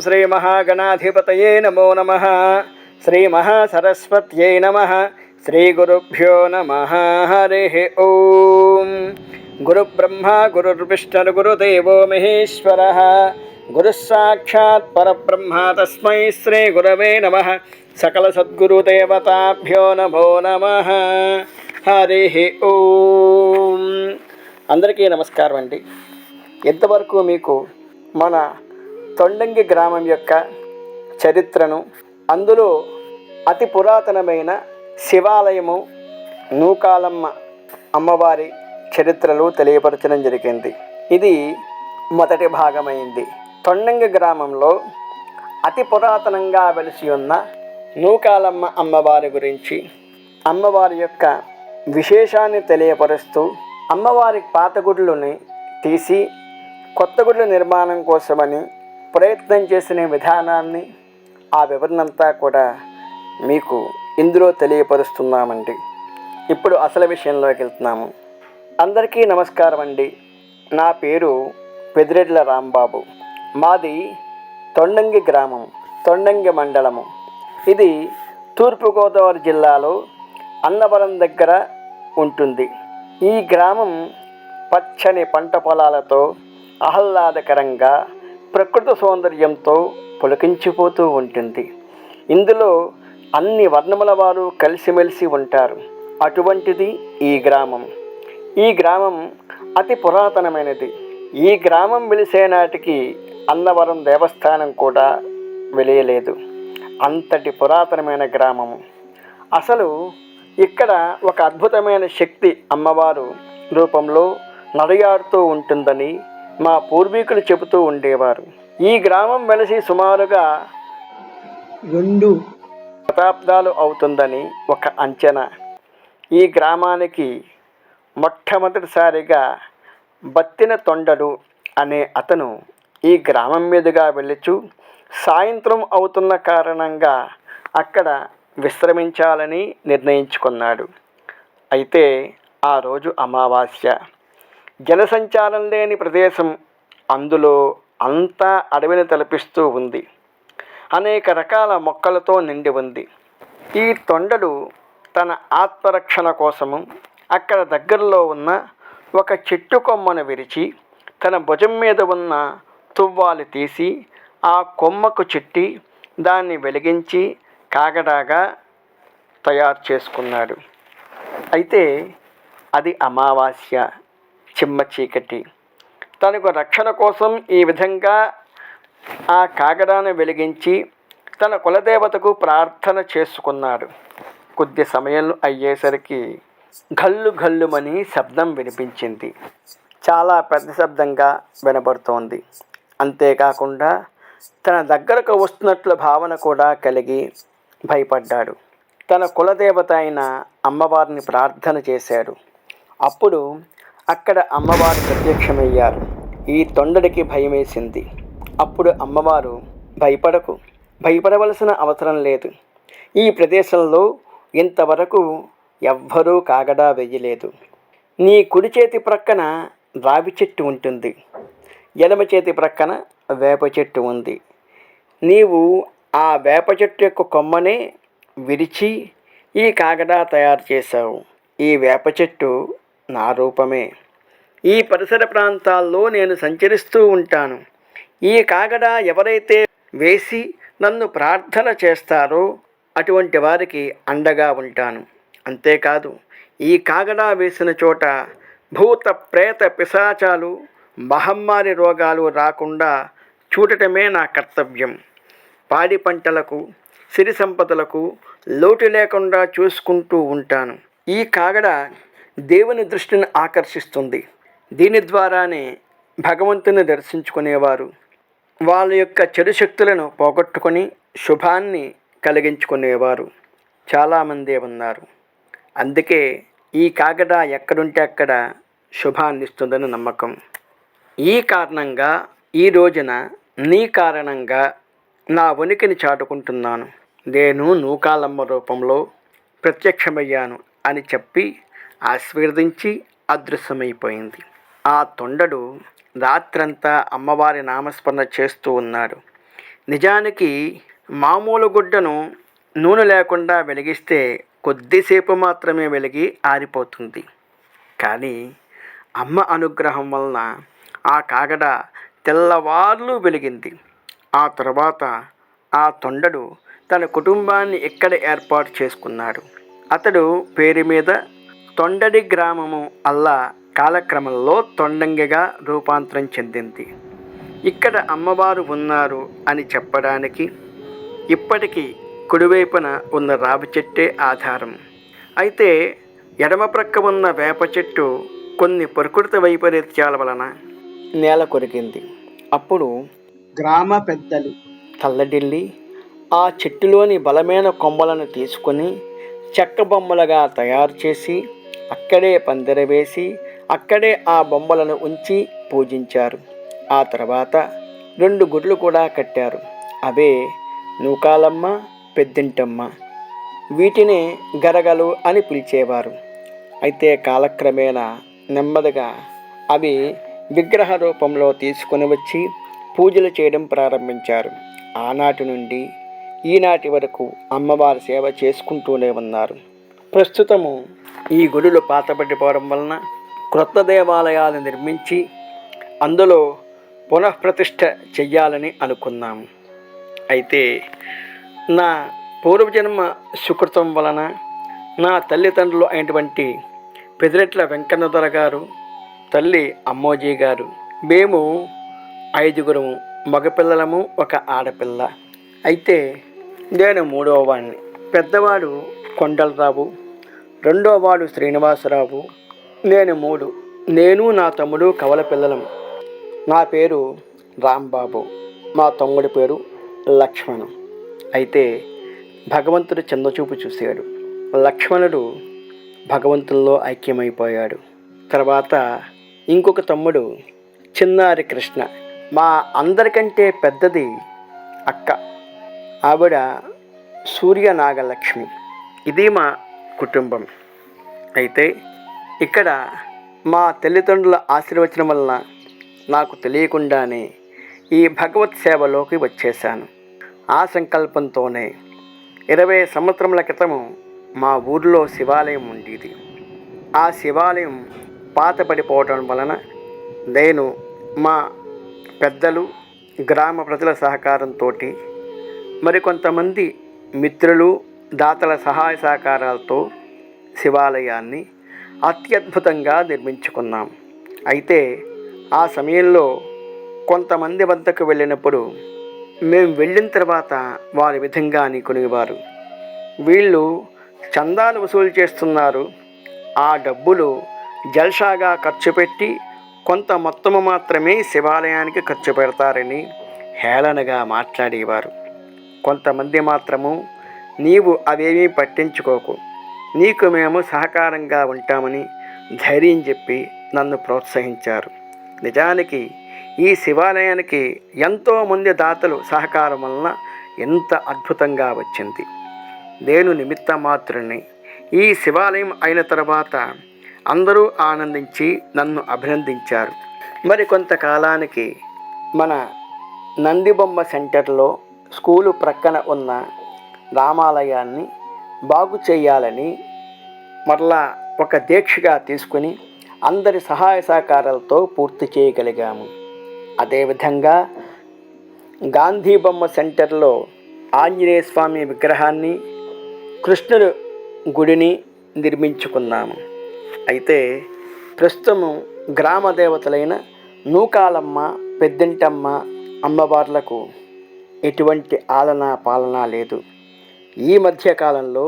శ్రీ మహాగణాధిపతయే నమో నమః. శ్రీ మహాసరస్వత్యై నమః. శ్రీ గురుభ్యో నమః. హరి ఓం. గురుబ్రహ్మ గురుర్విష్ణుర్ గురుదేవో మహేశ్వరః. గురుః సాక్షాత్ పరబ్రహ్మ తస్మై శ్రీ గురవే నమః. సకల సద్గురుదేవతాభ్యో నమో నమః. హరి ఓం. అందరికీ నమస్కారం అండి. ఇంతవరకు మీకు మన తొండంగి గ్రామం యొక్క చరిత్రను, అందులో అతి పురాతనమైన శివాలయము నూకాలమ్మ అమ్మవారి చరిత్రలు తెలియపరచడం జరిగింది. ఇది మొదటి భాగమైంది. తొండంగి గ్రామంలో అతి పురాతనంగా వెలిసి ఉన్న నూకాలమ్మ అమ్మవారి గురించి, అమ్మవారి యొక్క విశేషాన్ని తెలియపరుస్తూ, అమ్మవారి పాత గుడులని తీసి కొత్త గుడుల నిర్మాణం కోసమని ప్రయత్నం చేసిన విధానాన్ని, ఆ వివరణంతా కూడా మీకు ఇందులో తెలియపరుస్తున్నామండి. ఇప్పుడు అసలు విషయంలోకి వెళ్తున్నాము. అందరికీ నమస్కారం అండి. నా పేరు పెద్దిరెడ్ల రాంబాబు. మాది తొండంగి గ్రామం, తొండంగి మండలము. ఇది తూర్పుగోదావరి జిల్లాలో అన్నవరం దగ్గర ఉంటుంది. ఈ గ్రామం పచ్చని పంట పొలాలతో ఆహ్లాదకరంగా, ప్రకృతి సౌందర్యంతో పులకించిపోతూ ఉంటుంది. ఇందులో అన్ని వర్ణముల వారు కలిసిమెలిసి ఉంటారు. అటువంటిది ఈ గ్రామం. ఈ గ్రామం అతి పురాతనమైనది. ఈ గ్రామం వెలిసే నాటికి అన్నవరం దేవస్థానం కూడా వెలియలేదు. అంతటి పురాతనమైన గ్రామము. అసలు ఇక్కడ ఒక అద్భుతమైన శక్తి అమ్మవారు రూపంలో నడయాడుతూ ఉంటుందని మా పూర్వీకులు చెబుతూ ఉండేవారు. ఈ గ్రామం వెలిసి సుమారుగా 2 శతాబ్దాలు అవుతుందని ఒక అంచనా. ఈ గ్రామానికి మొట్టమొదటిసారిగా బత్తిన తొండడు అనే అతను ఈ గ్రామం మీదుగా వెళుచు సాయంత్రం అవుతున్న కారణంగా అక్కడ విశ్రమించాలని నిర్ణయించుకున్నాడు. అయితే ఆ రోజు అమావాస్య. జనసంచారం లేని ప్రదేశం. అందులో అంతా అడవిని తలపిస్తూ ఉంది. అనేక రకాల మొక్కలతో నిండి ఉంది. ఈ తొండడు తన ఆత్మరక్షణ కోసము అక్కడ దగ్గరలో ఉన్న ఒక చెట్టు కొమ్మను విరిచి తన భుజం మీద ఉన్న తువ్వాలు తీసి ఆ కొమ్మకు చుట్టి దాన్ని వెలిగించి కాగడాగా తయారు చేసుకున్నాడు. అయితే అది అమావాస్య, చిమ్మ చీకటి. తనకు రక్షణ కోసం ఈ విధంగా ఆ కాగడాను వెలిగించి తన కులదేవతకు ప్రార్థన చేసుకున్నాడు. కొద్ది సమయం అయ్యేసరికి గల్లు గల్లుమని శబ్దం వినిపించింది. చాలా పెద్ద శబ్దంగా వినబడుతోంది. అంతేకాకుండా తన దగ్గరకు వస్తున్నట్లు భావన కూడా కలిగి భయపడ్డాడు. తన కులదేవత అయిన అమ్మవారిని ప్రార్థన చేశాడు. అప్పుడు అక్కడ అమ్మవారు ప్రత్యక్షమయ్యారు. ఈ తొండడికి భయమేసింది. అప్పుడు అమ్మవారు, భయపడకు, భయపడవలసిన అవసరం లేదు. ఈ ప్రదేశంలో ఇంతవరకు ఎవ్వరూ కాగడా వెయ్యలేదు. నీ కుడి చేతి ప్రక్కన రావి చెట్టు ఉంటుంది, ఎడమ చేతి ప్రక్కన వేప చెట్టు ఉంది. నీవు ఆ వేప చెట్టు యొక్క కొమ్మనే విరిచి ఈ కాగడా తయారు చేశావు. ఈ వేప చెట్టు నా రూపమే. ఈ పరిసర ప్రాంతాల్లో నేను సంచరిస్తూ ఉంటాను. ఈ కాగడా ఎవరైతే వేసి నన్ను ప్రార్థన చేస్తారో అటువంటి వారికి అండగా ఉంటాను. అంతేకాదు, ఈ కాగడా వేసిన చోట భూత ప్రేత పిశాచాలు, మహమ్మారి రోగాలు రాకుండా చూడటమే నా కర్తవ్యం. పాడి పంటలకు, సిరి సంపదలకు లోటు లేకుండా చూసుకుంటూ ఉంటాను. ఈ కాగడ దేవుని దృష్టిని ఆకర్షిస్తుంది. దీని ద్వారానే భగవంతుని దర్శించుకునేవారు వాళ్ళ యొక్క చెడు శక్తులను పోగొట్టుకొని శుభాన్ని కలిగించుకునేవారు చాలామందే ఉన్నారు. అందుకే ఈ కాగడ ఎక్కడుంటే అక్కడ శుభాన్ని ఇస్తుందని నమ్మకం. ఈ కారణంగా ఈ రోజున నీ కారణంగా నా ఉనికిని చాటుకుంటున్నాను. నేను నూకాలమ్మ రూపంలో ప్రత్యక్షమయ్యాను అని చెప్పి ఆశీర్వదించి అదృశ్యమైపోయింది. ఆ తొండడు రాత్రంతా అమ్మవారి నామస్మరణ చేస్తూ ఉన్నాడు. నిజానికి మామూలు గుడ్డను నూనె లేకుండా వెలిగిస్తే కొద్దిసేపు మాత్రమే వెలిగి ఆరిపోతుంది. కానీ అమ్మ అనుగ్రహం వలన ఆ కాగడ తెల్లవార్లు వెలిగింది. ఆ తర్వాత ఆ తొండడు తన కుటుంబాన్ని ఇక్కడ ఏర్పాటు చేసుకున్నాడు. అతడు పేరు మీద తొండడి గ్రామము అల్లా కాలక్రమంలో తొండంగిగా రూపాంతరం చెందింది. ఇక్కడ అమ్మవారు ఉన్నారు అని చెప్పడానికి ఇప్పటికీ కుడివైపున ఉన్న రావి చెట్టే ఆధారం. అయితే ఎడమ ప్రక్క ఉన్న వేప చెట్టు కొన్ని ప్రకృతి వైపరీత్యాల వలన నేల కొరికింది. అప్పుడు గ్రామ పెద్దలు తల్లడిల్లి ఆ చెట్టులోని బలమైన కొమ్మలను తీసుకొని చెక్క బొమ్మలుగా తయారు చేసి అక్కడే పందిర వేసి అక్కడే ఆ బొమ్మలను ఉంచి పూజించారు. ఆ తర్వాత 2 గుడ్లు కూడా కట్టారు. అవే నూకాలమ్మ, పెద్దింటమ్మ. వీటినే గరగలు అని పిలిచేవారు. అయితే కాలక్రమేణా నెమ్మదిగా అవి విగ్రహ రూపంలో తీసుకొని వచ్చి పూజలు చేయడం ప్రారంభించారు. ఆనాటి నుండి ఈనాటి వరకు అమ్మవారి సేవ చేసుకుంటూనే ఉన్నారు. ప్రస్తుతము ఈ గుడులు పాతబడిపోవడం వలన క్రొత్త దేవాలయాలు నిర్మించి అందులో పునఃప్రతిష్ఠ చెయ్యాలని అనుకున్నాము. అయితే నా పూర్వజన్మ సుకృతం వలన నా తల్లిదండ్రులు అయినటువంటి పెదిరెట్ల వెంకన్న దొర గారు, తల్లి అమ్మోజీ గారు, మేము 5 మగపిల్లలము, 1 ఆడపిల్ల. అయితే నేను 3వ వాడిని. పెద్దవాడు కొండలరావు, 2వ వాడు శ్రీనివాసరావు, నేను 3. నేను నా తమ్ముడు కవల పిల్లలం. నా పేరు రాంబాబు, మా తమ్ముడి పేరు లక్ష్మణు. అయితే భగవంతుడు చిన్నచూపు చూశాడు. లక్ష్మణుడు భగవంతుల్లో ఐక్యమైపోయాడు. తర్వాత ఇంకొక తమ్ముడు చిన్నారి కృష్ణ. మా అందరికంటే పెద్దది అక్క, ఆవిడ సూర్య నాగలక్ష్మి. ఇది మా కుటుంబం. అయితే ఇక్కడ మా తల్లిదండ్రుల ఆశీర్వచనం వలన నాకు తెలియకుండానే ఈ భగవత్ సేవలోకి వచ్చేసాను. ఆ సంకల్పంతోనే 20 సంవత్సరముల క్రితము మా ఊరిలో శివాలయం ఉండేది. ఆ శివాలయం పాతపడిపోవటం వలన నేను, మా పెద్దలు, గ్రామ ప్రజల సహకారంతో, మరికొంతమంది మిత్రులు, దాతల సహాయ సహకారాలతో శివాలయాన్ని అత్యద్భుతంగా నిర్మించుకున్నాం. అయితే ఆ సమయంలో కొంతమంది వద్దకు వెళ్ళినప్పుడు మేము వెళ్ళిన తర్వాత వారి విధంగా అనుకునేవారు, వీళ్ళు చందాలు వసూలు చేస్తున్నారు, ఆ డబ్బులు జల్సాగా ఖర్చు పెట్టి కొంత మొత్తము మాత్రమే శివాలయానికి ఖర్చు పెడతారని హేళనగా మాట్లాడేవారు. కొంతమంది మాత్రము నీవు అవేమీ పట్టించుకోకు, నీకు మేము సహకారంగా ఉంటామని ధైర్యం చెప్పి నన్ను ప్రోత్సహించారు. నిజానికి ఈ శివాలయానికి ఎంతోమంది దాతలు సహకారం వలన ఎంత అద్భుతంగా వచ్చింది. నేను నిమిత్త మాత్రుని. ఈ శివాలయం అయిన తర్వాత అందరూ ఆనందించి నన్ను అభినందించారు. మరి కొంతకాలానికి మన నందిబొమ్మ సెంటర్లో స్కూలు ప్రక్కన ఉన్న రామాలయాన్ని బాగు చేయాలని మరలా ఒక దీక్షగా తీసుకుని అందరి సహాయ సహకారాలతో పూర్తి చేయగలిగాము. అదేవిధంగా గాంధీ బొమ్మ సెంటర్లో ఆంజనేయ స్వామి విగ్రహాన్ని, కృష్ణుడు గుడిని నిర్మించుకున్నాము. అయితే ప్రస్తుతము గ్రామ దేవతలైన నూకాలమ్మ, పెద్దింటమ్మ అమ్మవార్లకు ఎటువంటి ఆలనా పాలన లేదు. ఈ మధ్యకాలంలో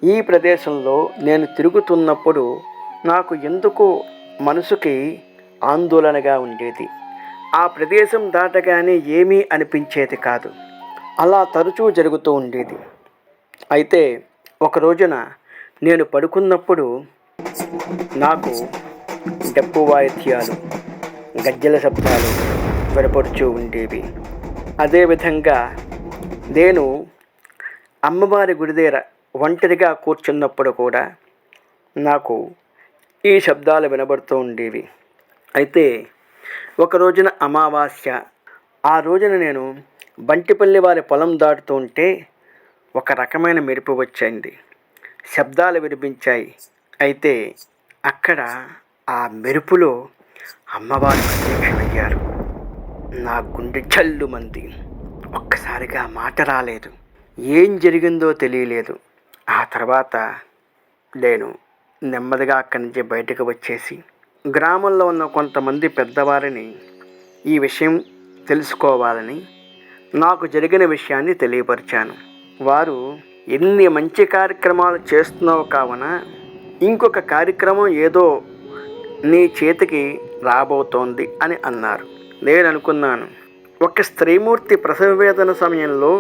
ఈ ప్రదేశంలో నేను తిరుగుతున్నప్పుడు నాకు ఎందుకో మనసుకి ఆందోళనగా ఉండేది. ఆ ప్రదేశం దాటగానే ఏమీ అనిపించేది కాదు. అలా తరచూ జరుగుతూ ఉండేది. అయితే ఒక రోజున నేను పడుకున్నప్పుడు నాకు డప్పు వాయిద్యాలు, గజ్జెల శబ్దాలు వినపడుతూ ఉండేవి. అదేవిధంగా నేను అమ్మవారి గుడి దగ్గర ఒంటరిగా కూర్చున్నప్పుడు కూడా నాకు ఈ శబ్దాలు వినబడుతూ ఉండేవి. అయితే ఒక రోజున అమావాస్య, ఆ రోజున నేను బంటిపల్లి వారి పొలం దాటుతూ ఉంటే ఒక రకమైన మెరుపు వచ్చింది. శబ్దాలు వినిపించాయి. అయితే అక్కడ ఆ మెరుపులో అమ్మవారు ప్రత్యక్షమయ్యారు. నా గుండె జల్లుమంది. ఒక్కసారిగా మాట రాలేదు. ఏం జరిగిందో తెలియలేదు. ఆ తర్వాత నేను నెమ్మదిగా అక్కడి నుంచి బయటకు వచ్చేసి గ్రామంలో ఉన్న కొంతమంది పెద్దవారిని ఈ విషయం తెలుసుకోవాలని, నాకు జరిగిన విషయాన్ని తెలియపరిచాను. వారు ఎన్ని మంచి కార్యక్రమాలు చేస్తున్నావు కావున ఇంకొక కార్యక్రమం ఏదో నీ చేతికి రాబోతోంది అని అన్నారు. నేను అనుకున్నాను, ఒక స్త్రీమూర్తి ప్రసవ వేదన సమయంలో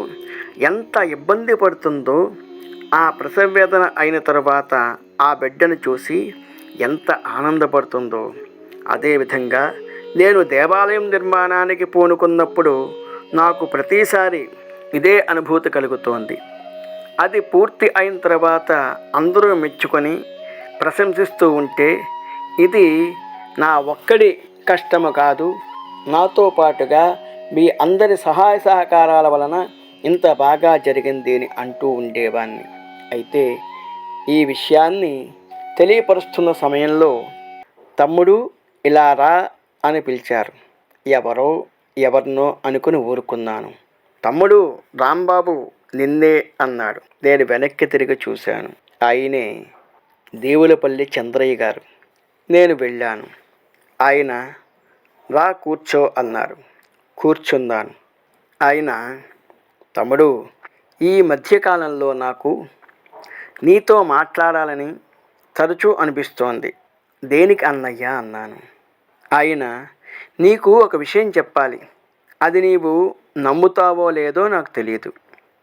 ఎంత ఇబ్బంది పడుతుందో, ఆ ప్రసవ వేదన అయిన తర్వాత ఆ బిడ్డను చూసి ఎంత ఆనందపడుతుందో, అదేవిధంగా నేను దేవాలయం నిర్మాణానికి పూనుకున్నప్పుడు నాకు ప్రతిసారి ఇదే అనుభూతి కలుగుతోంది. అది పూర్తి అయిన తర్వాత అందరూ మెచ్చుకొని ప్రశంసిస్తూ ఉంటే ఇది నా ఒక్కడి కష్టము కాదు, నాతో పాటుగా మీ అందరి సహాయ సహకారాల వలన ఇంత బాగా జరిగింది అని అంటూ ఉండేవాడిని. అయితే ఈ విషయాన్ని తెలియపరుస్తున్న సమయంలో తమ్ముడు ఇలా రా అని పిలిచారు. ఎవరినో అనుకుని ఊరుకున్నాను. తమ్ముడు రాంబాబు నిన్నే అన్నాడు. నేను వెనక్కి తిరిగి చూశాను. ఆయనే దేవులపల్లి చంద్రయ్య గారు. నేను వెళ్ళాను. ఆయన రా కూర్చో అన్నారు. కూర్చున్నాను. ఆయన, తమ్ముడు, ఈ మధ్యకాలంలో నాకు నీతో మాట్లాడాలని తరచూ అనిపిస్తోంది. దేనికి అన్నయ్య అన్నాను. ఆయన, నీకు ఒక విషయం చెప్పాలి. అది నీవు నమ్ముతావో లేదో నాకు తెలియదు.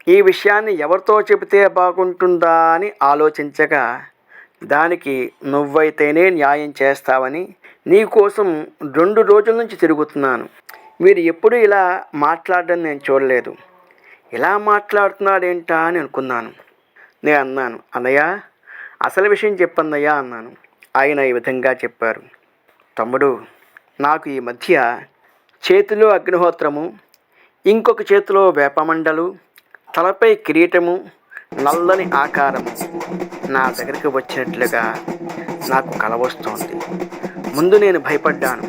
ఈ విషయాన్ని ఎవరితో చెబితే బాగుంటుందా అని ఆలోచించగా దానికి నువ్వైతేనే న్యాయం చేస్తావని నీకోసం 2 రోజుల నుంచి తిరుగుతున్నాను. మీరు ఎప్పుడూ ఇలా మాట్లాడడం నేను చూడలేదు. ఇలా మాట్లాడుతున్నాడేంటా అని అనుకున్నాను. నేను అన్నాను, అన్నయ్య అసలు విషయం చెప్పన్నయ్య అన్నాను. ఆయన ఈ విధంగా చెప్పారు. తమ్ముడు, నాకు ఈ మధ్య చేతిలో అగ్నిహోత్రము, ఇంకొక చేతిలో వేపమండలు, తలపై కిరీటము, నల్లని ఆకారము నా దగ్గరికి వచ్చినట్లుగా నాకు కల వస్తోంది. ముందు నేను భయపడ్డాను.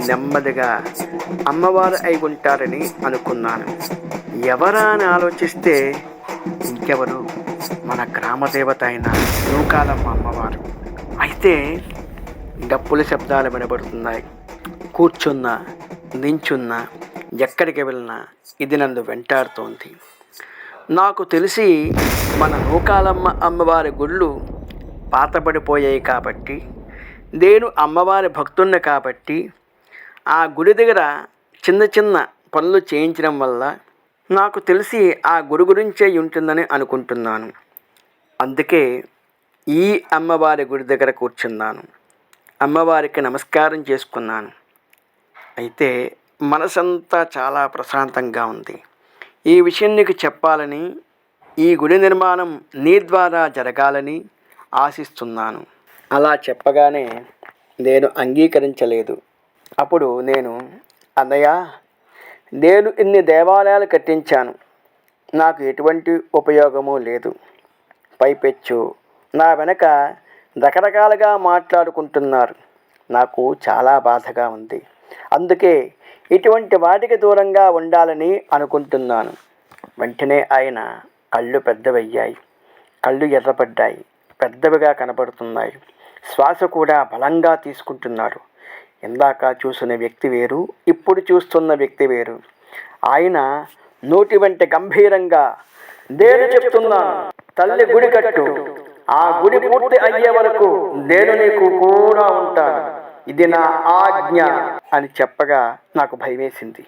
నెమ్మదిగా అమ్మవారు అయి ఉంటారని అనుకున్నాను. ఎవరా అని ఆలోచిస్తే ఇంకెవరు, మన గ్రామదేవత అయిన నూకాలమ్మ అమ్మవారు. అయితే డప్పుల శబ్దాలు వినబడుతున్నాయి. కూర్చున్నా, నించున్నా, ఎక్కడికి వెళ్ళినా ఇది నన్ను వెంటాడుతోంది. నాకు తెలిసి మన నూకాలమ్మ అమ్మవారి గుళ్ళు పాతబడిపోయాయి కాబట్టి, నేను అమ్మవారి భక్తుడిని కాబట్టి ఆ గుడి దగ్గర చిన్న చిన్న పనులు చేయించడం వల్ల నాకు తెలిసి ఆ గుడి గురించే ఉంటుందని అనుకుంటున్నాను. అందుకే ఈ అమ్మవారి గుడి దగ్గర కూర్చున్నాను. అమ్మవారికి నమస్కారం చేసుకున్నాను. అయితే మనసంతా చాలా ప్రశాంతంగా ఉంది. ఈ విషయం నీకు చెప్పాలని, ఈ గుడి నిర్మాణం నీ ద్వారా జరగాలని ఆశిస్తున్నాను. అలా చెప్పగానే నేను అంగీకరించలేదు. అప్పుడు నేను, అన్నయ్య, నేను ఇన్ని దేవాలయాలు కట్టించాను, నాకు ఎటువంటి ఉపయోగము లేదు. పైపెచ్చు నా వెనక రకరకాలుగా మాట్లాడుకుంటున్నారు. నాకు చాలా బాధగా ఉంది. అందుకే ఇటువంటి వాటికి దూరంగా ఉండాలని అనుకుంటున్నాను. వెంటనే ఆయన కళ్ళు పెద్దవయ్యాయి. కళ్ళు ఎర్రపడ్డాయి. పెద్దవిగా కనబడుతున్నాయి. శ్వాస కూడా బలంగా తీసుకుంటున్నారు. ఇందాక చూసిన వ్యక్తి వేరు, ఇప్పుడు చూస్తున్న వ్యక్తి వేరు. ఆయన నోటి వెంట గంభీరంగా, నేను చెప్తున్నాను, తల్లి గుడి కట్టు, ఆ గుడి పూర్తి అయ్యే వరకు నేను నీకు కూడా ఉంటాను, ఇది నా ఆజ్ఞ అని చెప్పగా నాకు భయమేసింది.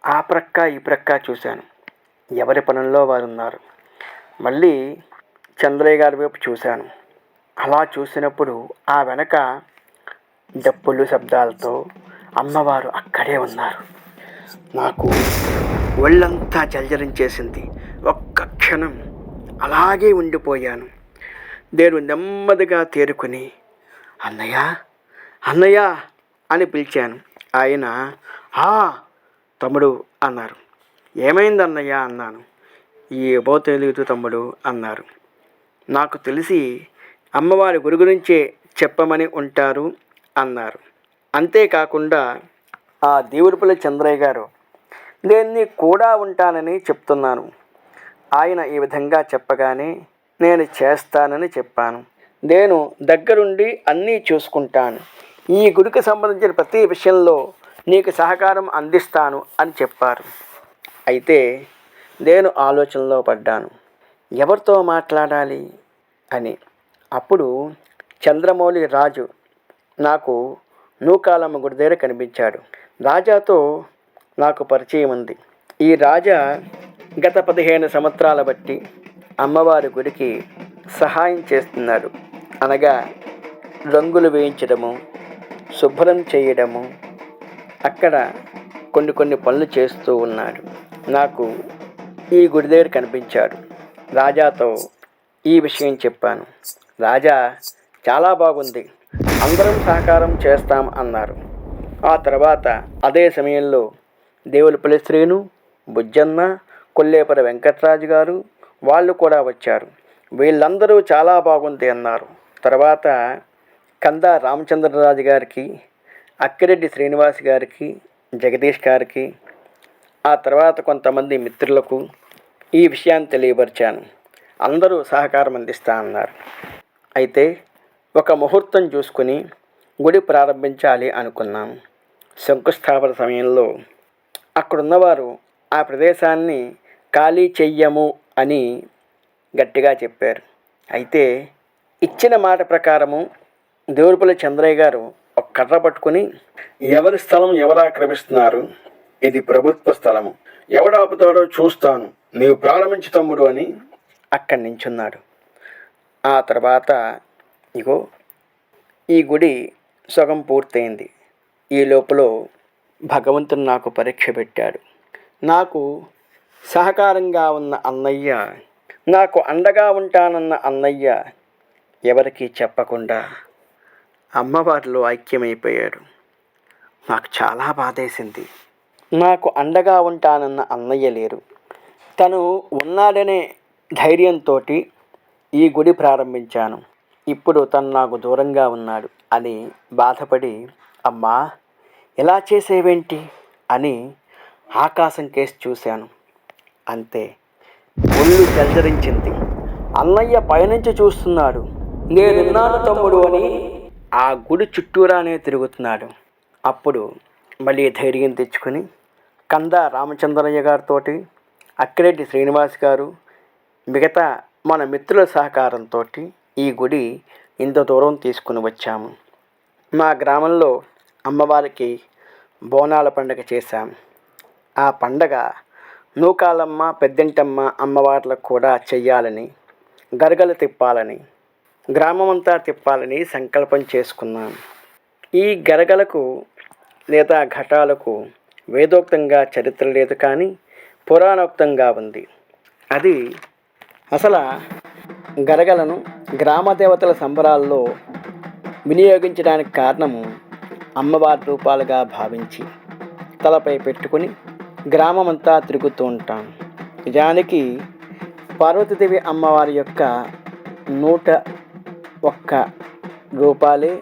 ఆ ప్రక్క ఈ ప్రక్క చూశాను. ఎవరి పనుల్లో వారు ఉన్నారు. మళ్ళీ చంద్రయ్య గారి వైపు చూశాను. అలా చూసినప్పుడు ఆ వెనక డప్పులు శబ్దాలతో అమ్మవారు అక్కడే ఉన్నారు. నాకు ఒళ్ళంతా జల్జరించేసింది. ఒక్క క్షణం అలాగే ఉండిపోయాను. నేను నెమ్మదిగా తేరుకుని, అన్నయ్య, అన్నయ్య అని పిలిచాను. ఆయన, తమ్ముడు అన్నారు. ఏమైందన్నయ్య అన్నాను. ఏమో తెలియదు తమ్ముడు అన్నారు. నాకు తెలిసి అమ్మవారి గురి గురించే చెప్పమని ఉంటారు అన్నారు. అంతేకాకుండా ఆ దేవుడిపల్లి చంద్రయ్య గారు, నేను నీ కూడా ఉంటానని చెప్తున్నాను. ఆయన ఈ విధంగా చెప్పగానే నేను చేస్తానని చెప్పాను. నేను దగ్గరుండి అన్నీ చూసుకుంటాను. ఈ గుడికి సంబంధించిన ప్రతి విషయంలో నీకు సహకారం అందిస్తాను అని చెప్పారు. అయితే నేను ఆలోచనలో పడ్డాను, ఎవరితో మాట్లాడాలి అని. అప్పుడు చంద్రమౌళి రాజు నాకు నూకాలమ్మ గుడి దగ్గర కనిపించాడు. రాజాతో నాకు పరిచయం ఉంది. ఈ రాజా గత 15 సంవత్సరాల బట్టి అమ్మవారి గుడికి సహాయం చేస్తున్నాడు. అనగా రంగులు వేయించడము, శుభ్రం చేయడము, అక్కడ కొన్ని పనులు చేస్తూ ఉన్నాడు. నాకు ఈ గుడి దగ్గర కనిపించాడు. రాజాతో ఈ విషయం చెప్పాను. రాజా చాలా బాగుంది, అందరం సహకారం చేస్తాం అన్నారు. ఆ తర్వాత అదే సమయంలో దేవులపల్లి శ్రీను, బుజ్జన్న, కొల్లేపర వెంకట్రాజు గారు వాళ్ళు కూడా వచ్చారు. వీళ్ళందరూ చాలా బాగుంది అన్నారు. తర్వాత కందా రామచంద్రరాజు గారికి, అక్కిరెడ్డి శ్రీనివాస్ గారికి, జగదీష్ గారికి, ఆ తర్వాత కొంతమంది మిత్రులకు ఈ విషయాన్ని తెలియపరిచాను. అందరూ సహకారం అందిస్తా అన్నారు. అయితే ఒక ముహూర్తం చూసుకుని గుడి ప్రారంభించాలి అనుకున్నాం. శంకుస్థాపన సమయంలో అక్కడున్నవారు ఆ ప్రదేశాన్ని ఖాళీ చెయ్యము అని గట్టిగా చెప్పారు. అయితే ఇచ్చిన మాట ప్రకారము దేవులపల్లి చంద్రయ్య గారు ఒక కర్ర పట్టుకుని, ఎవరి స్థలం ఎవరు ఆక్రమిస్తున్నారు, ఇది ప్రభుత్వ స్థలము, ఎవడాపుతాడో చూస్తాను, నీవు ప్రారంభించు తమ్ముడు అని అక్కడి నించున్నాడు. ఆ తర్వాత ఇగో ఈ గుడి సగం పూర్తయింది. ఈ లోపల భగవంతుడు నాకు పరీక్ష పెట్టాడు. నాకు సహకారంగా ఉన్న అన్నయ్య, నాకు అండగా ఉంటానన్న అన్నయ్య ఎవరికీ చెప్పకుండా అమ్మవారిలో ఐక్యమైపోయాడు. నాకు చాలా బాధేసింది. నాకు అండగా ఉంటానన్న అన్నయ్య లేరు. తను ఉన్నాడనే ధైర్యంతో ఈ గుడి ప్రారంభించాను. ఇప్పుడు తను నాకు దూరంగా ఉన్నాడు అని బాధపడి, అమ్మా ఎలా చేసేవేంటి అని ఆకాశం కేసి చూశాను. అంతే, ఒళ్ళు జల్జరించింది. అన్నయ్య పైనుంచి చూస్తున్నాడు. నేనున్నాను తమ్ముడు అని ఆ గుడి చుట్టూరానే తిరుగుతున్నాడు. అప్పుడు మళ్ళీ ధైర్యం తెచ్చుకొని కందా రామచంద్రయ్య గారితో, అక్కిరెడ్డి శ్రీనివాస్ గారు, మిగతా మన మిత్రుల సహకారంతో ఈ గుడి ఇంత దూరం తీసుకుని వచ్చాము. మా గ్రామంలో అమ్మవారికి బోనాల పండుగ చేశాం. ఆ పండగ నూకాలమ్మ, పెద్దంటమ్మ అమ్మవార్లకు కూడా చెయ్యాలని, గరగలు తిప్పాలని, గ్రామమంతా తిప్పాలని సంకల్పం చేసుకున్నాం. ఈ గరగలకు లేదా ఘటాలకు వేదోక్తంగా చరిత్ర లేదు, కానీ పురాణోక్తంగా ఉంది. అది అసలు గరగలను గ్రామ దేవతల సంబరాల్లో వినియోగించడానికి కారణము అమ్మవారి రూపాలుగా భావించి తలపై పెట్టుకుని గ్రామమంతా తిరుగుతూ ఉంటాం. నిజానికి పార్వతీదేవి అమ్మవారి యొక్క 101 రూపాలే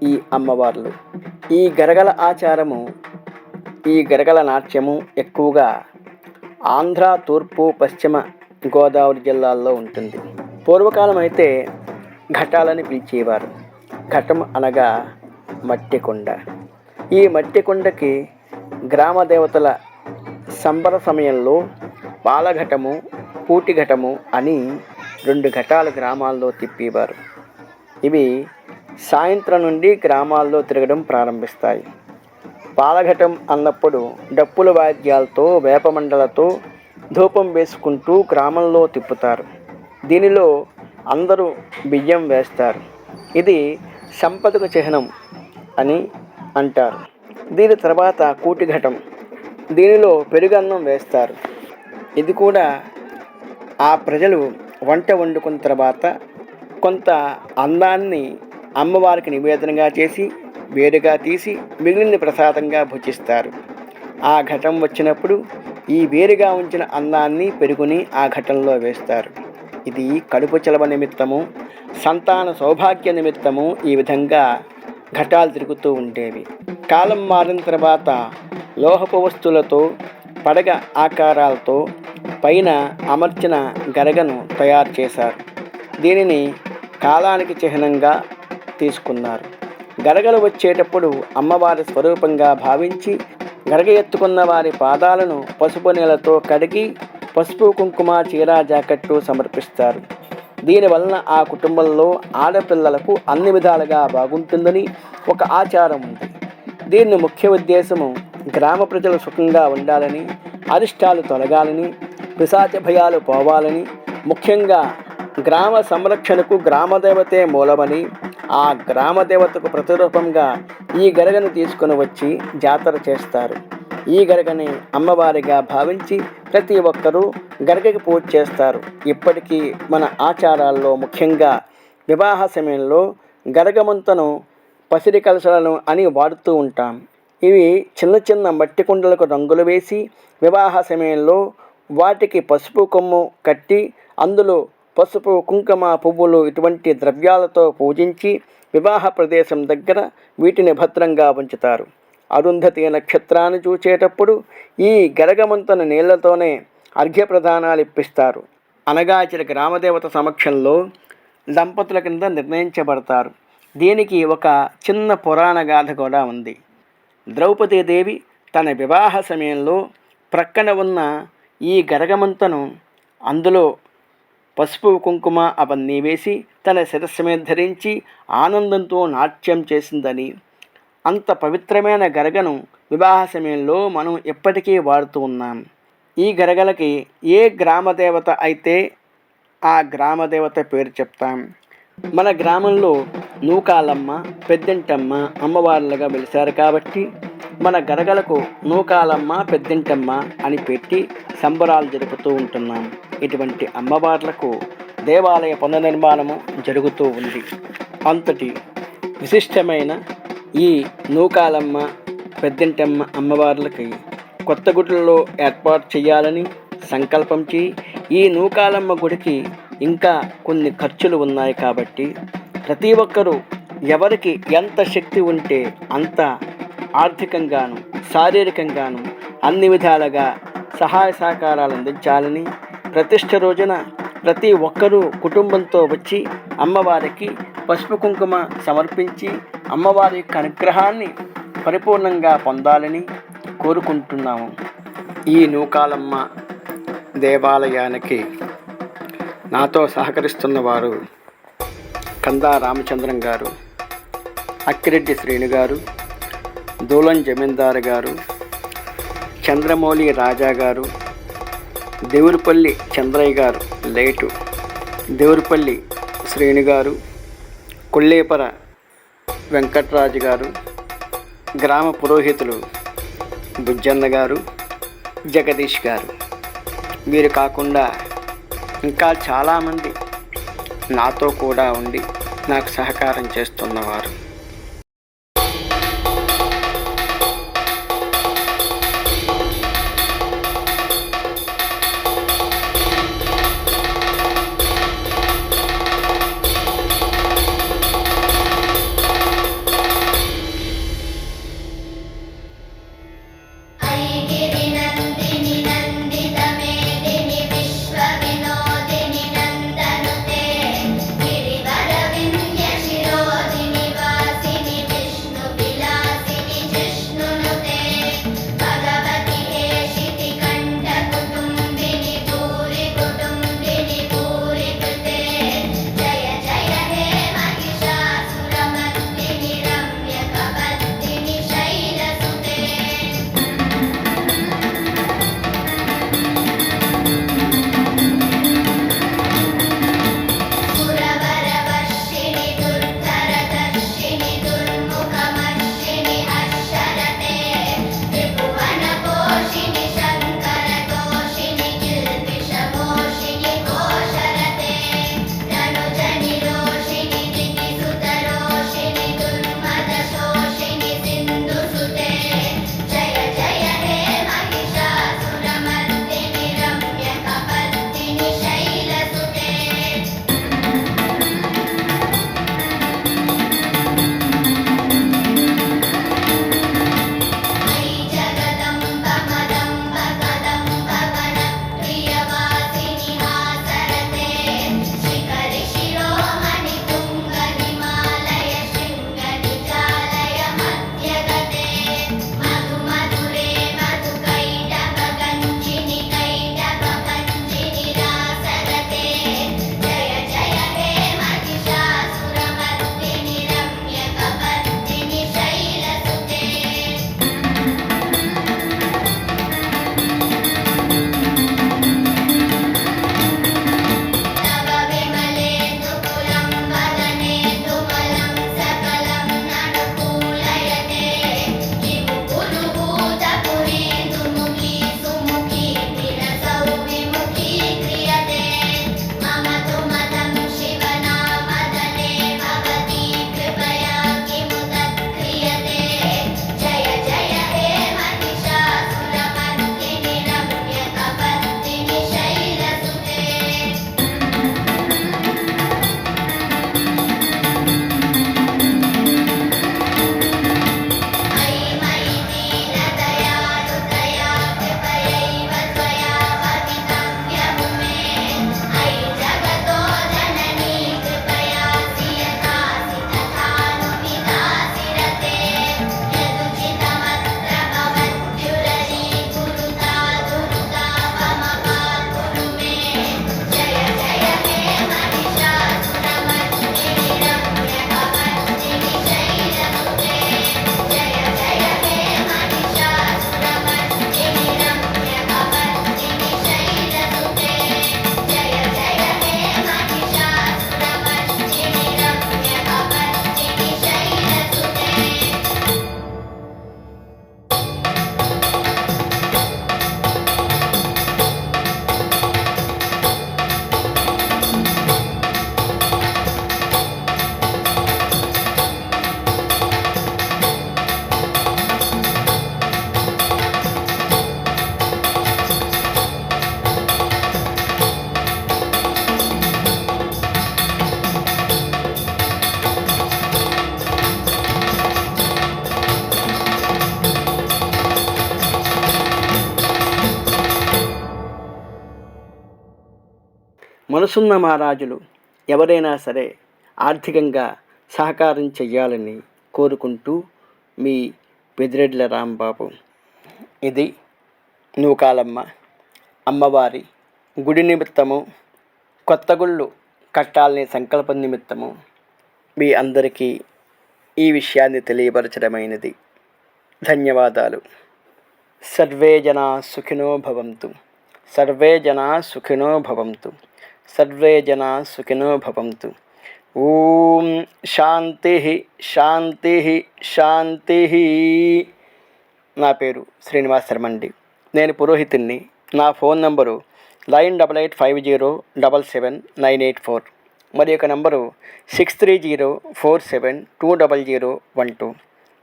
ఈ అమ్మవార్లు. ఈ గరగల ఆచారము, ఈ గరగల నాట్యము ఎక్కువగా ఆంధ్ర, తూర్పు, పశ్చిమ గోదావరి జిల్లాల్లో ఉంటుంది. పూర్వకాలం అయితే ఘటాలని పిలిచేవారు. ఘటం అనగా మట్టి కుండ. ఈ మట్టి కుండకి గ్రామ దేవతల సంబర సమయంలో పాలఘటము, పూటి ఘటము అని 2 ఘటాలు గ్రామాల్లో తిప్పేవారు. ఇవి సాయంత్రం నుండి గ్రామాల్లో తిరగడం ప్రారంభిస్తాయి. పాలఘటం అన్నప్పుడు డప్పుల వాద్యాలతో, వేపమండలతో ధూపం వేసుకుంటూ గ్రామంలో తిప్పుతారు. దీనిలో అందరూ బియ్యం వేస్తారు. ఇది సంపదకు చిహ్నం అని అంటారు. దీని తర్వాత కూటిఘటం, దీనిలో పెరుగన్నం వేస్తారు. ఇది కూడా ఆ ప్రజలు వంట వండుకున్న తర్వాత కొంత అన్నాన్ని అమ్మవారికి నివేదనగా చేసి వేరుగా తీసి మిగిలిన ప్రసాదంగా భుజిస్తారు. ఆ ఘటం వచ్చినప్పుడు ఈ వేరుగా ఉంచిన అన్నాన్ని పెరుగుని ఆ ఘటంలో వేస్తారు. ఇది కడుపు చలవ నిమిత్తము, సంతాన సౌభాగ్య నిమిత్తము ఈ విధంగా ఘటాలు తిరుగుతూ ఉండేవి. కాలం మారిన తర్వాత లోహపు వస్తువులతో పడగ ఆకారాలతో పైన అమర్చిన గరగను తయారు చేశారు. దీనిని కాలానికి చిహ్నంగా తీసుకున్నారు. గరగలు వచ్చేటప్పుడు అమ్మవారి స్వరూపంగా భావించి గరగ ఎత్తుకున్న వారి పాదాలను పసుపు నీళ్ళతో కడిగి పసుపు కుంకుమ చీర జాకెట్టు సమర్పిస్తారు. దీనివలన ఆ కుటుంబంలో ఆడపిల్లలకు అన్ని విధాలుగా బాగుంటుందని ఒక ఆచారం ఉంది. దీని ముఖ్య ఉద్దేశము గ్రామ ప్రజలు సుఖంగా ఉండాలని, అరిష్టాలు తొలగాలని, పిశాచ భయాలు పోవాలని, ముఖ్యంగా గ్రామ సంరక్షణకు గ్రామదేవతే మూలమని, ఆ గ్రామదేవతకు ప్రతిరూపంగా ఈ గరగను తీసుకుని వచ్చి జాతర చేస్తారు. ఈ గరగని అమ్మవారిగా భావించి ప్రతి ఒక్కరూ గరగకి పూజ చేస్తారు. ఇప్పటికీ మన ఆచారాల్లో ముఖ్యంగా వివాహ సమయంలో గరగమంతను పసిడి కలశలను అని వాడుతూ ఉంటాం. ఇవి చిన్న చిన్న మట్టి కుండలకు రంగులు వేసి వివాహ సమయంలో వాటికి పసుపు కొమ్ము కట్టి అందులో పసుపు కుంకుమ పువ్వులు ఇటువంటి ద్రవ్యాలతో పూజించి వివాహ ప్రదేశం దగ్గర వీటిని భద్రంగా ఉంచుతారు. అరుంధతి నక్షత్రాన్ని చూచేటప్పుడు ఈ గరగమంతను నీళ్లతోనే అర్ఘ్యప్రదానాలు ఇప్పిస్తారు. అనగాచిన గ్రామదేవత సమక్షంలో దంపతుల కింద నిర్ణయించబడతారు. దీనికి ఒక చిన్న పురాణ గాథ కూడా ఉంది. ద్రౌపదీదేవి తన వివాహ సమయంలో ప్రక్కన ఉన్న ఈ గరగమంతను అందులో పసుపు కుంకుమ అవన్నీ వేసి తన శిరస్సు మీద ధరించి ఆనందంతో నాట్యం చేసిందని, అంత పవిత్రమైన గరగను వివాహ సమయంలో మనం ఎప్పటికీ వాడుతూ ఉన్నాం. ఈ గరగలకి ఏ గ్రామదేవత అయితే ఆ గ్రామదేవత పేరు చెప్తాం. మన గ్రామంలో నూకాలమ్మ, పెద్దింటమ్మ అమ్మవార్లుగా వెలిశారు కాబట్టి మన గరగలకు నూకాలమ్మ, పెద్దింటమ్మ అని పెట్టి సంబరాలు జరుపుతూ ఉంటున్నాం. ఇటువంటి అమ్మవార్లకు దేవాలయ పునర్నిర్మాణము జరుగుతూ ఉంది. అంతటి విశిష్టమైన ఈ నూకాలమ్మ, పెద్దింటమ్మ అమ్మవార్లకి కొత్త గుడులలో ఏర్పాటు చేయాలని సంకల్పించి ఈ నూకాలమ్మ గుడికి ఇంకా కొన్ని ఖర్చులు ఉన్నాయి కాబట్టి ప్రతి ఒక్కరూ ఎవరికి ఎంత శక్తి ఉంటే అంత ఆర్థికంగాను శారీరకంగాను అన్ని విధాలుగా సహాయ సహకారాలు అందించాలని ప్రతిష్ఠ రోజున ప్రతి ఒక్కరూ కుటుంబంతో వచ్చి అమ్మవారికి పసుపు కుంకుమ సమర్పించి అమ్మవారి యొక్క అనుగ్రహాన్ని పరిపూర్ణంగా పొందాలని కోరుకుంటున్నాము. ఈ నూకాలమ్మ దేవాలయానికి నాతో సహకరిస్తున్న వారు కందా రామచంద్రం గారు, అక్కిరెడ్డి శ్రేణు గారు, దూలం జమీందారు గారు, చంద్రమౌళి రాజా గారు, దేవురుపల్లి చంద్రయ్య గారు లేటు, దేవురుపల్లి శ్రేణు గారు, కొల్లేపర వెంకట్రాజు గారు, గ్రామ పురోహితులు బుజ్జన్న గారు, జగదీష్ గారు. వీరు కాకుండా ఇంకా చాలామంది నాతో కూడా ఉండి నాకు సహకారం చేస్తున్నవారు. మనసున్న మహారాజులు ఎవరైనా సరే ఆర్థికంగా సహకారం చెయ్యాలని కోరుకుంటూ మీ పెదిరెడ్ల రాంబాబు. ఇది నూకాలమ్మ అమ్మవారి గుడి నిమిత్తము, కొత్త గుళ్ళు కట్టాలని సంకల్పం నిమిత్తము మీ అందరికీ ఈ విషయాన్ని తెలియపరచడమైనది. ధన్యవాదాలు. సర్వే జనా సుఖినో భవంతు. సర్వే జనా సుఖినో భవంతు. సర్వే జనా సుఖినో భవంతు. ఓం శాంతి శాంతి శాంతి. నా పేరు శ్రీనివాస్ శర్మండి. నేను పురోహితుణ్ణి. నా ఫోన్ నంబరు 9885077984. మరి యొక్క నంబరు 6304720012.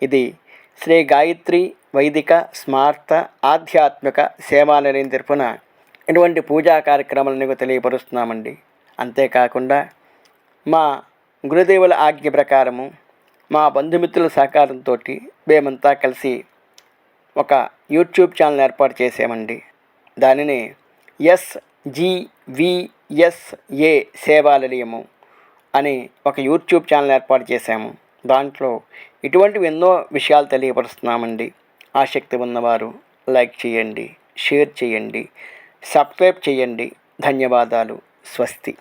ఇది శ్రీ గాయత్రి వైదిక స్మార్త ఆధ్యాత్మిక సేవాలయం తరపున ఇటువంటి పూజా కార్యక్రమాలను తెలియపరుస్తున్నామండి. అంతేకాకుండా మా గురుదేవుల ఆజ్ఞ ప్రకారము మా బంధుమిత్రుల సహకారంతో మేమంతా కలిసి ఒక యూట్యూబ్ ఛానల్ ఏర్పాటు చేసామండి. దానిని SGVSA సేవాలయము అని ఒక యూట్యూబ్ ఛానల్ ఏర్పాటు చేశాము. దాంట్లో ఇటువంటివి ఎన్నో విషయాలు తెలియపరుస్తున్నామండి. ఆసక్తి ఉన్నవారు లైక్ చేయండి, షేర్ చేయండి, సబ్స్క్రైబ్ చేయండి. ధన్యవాదాలు. స్వస్తి.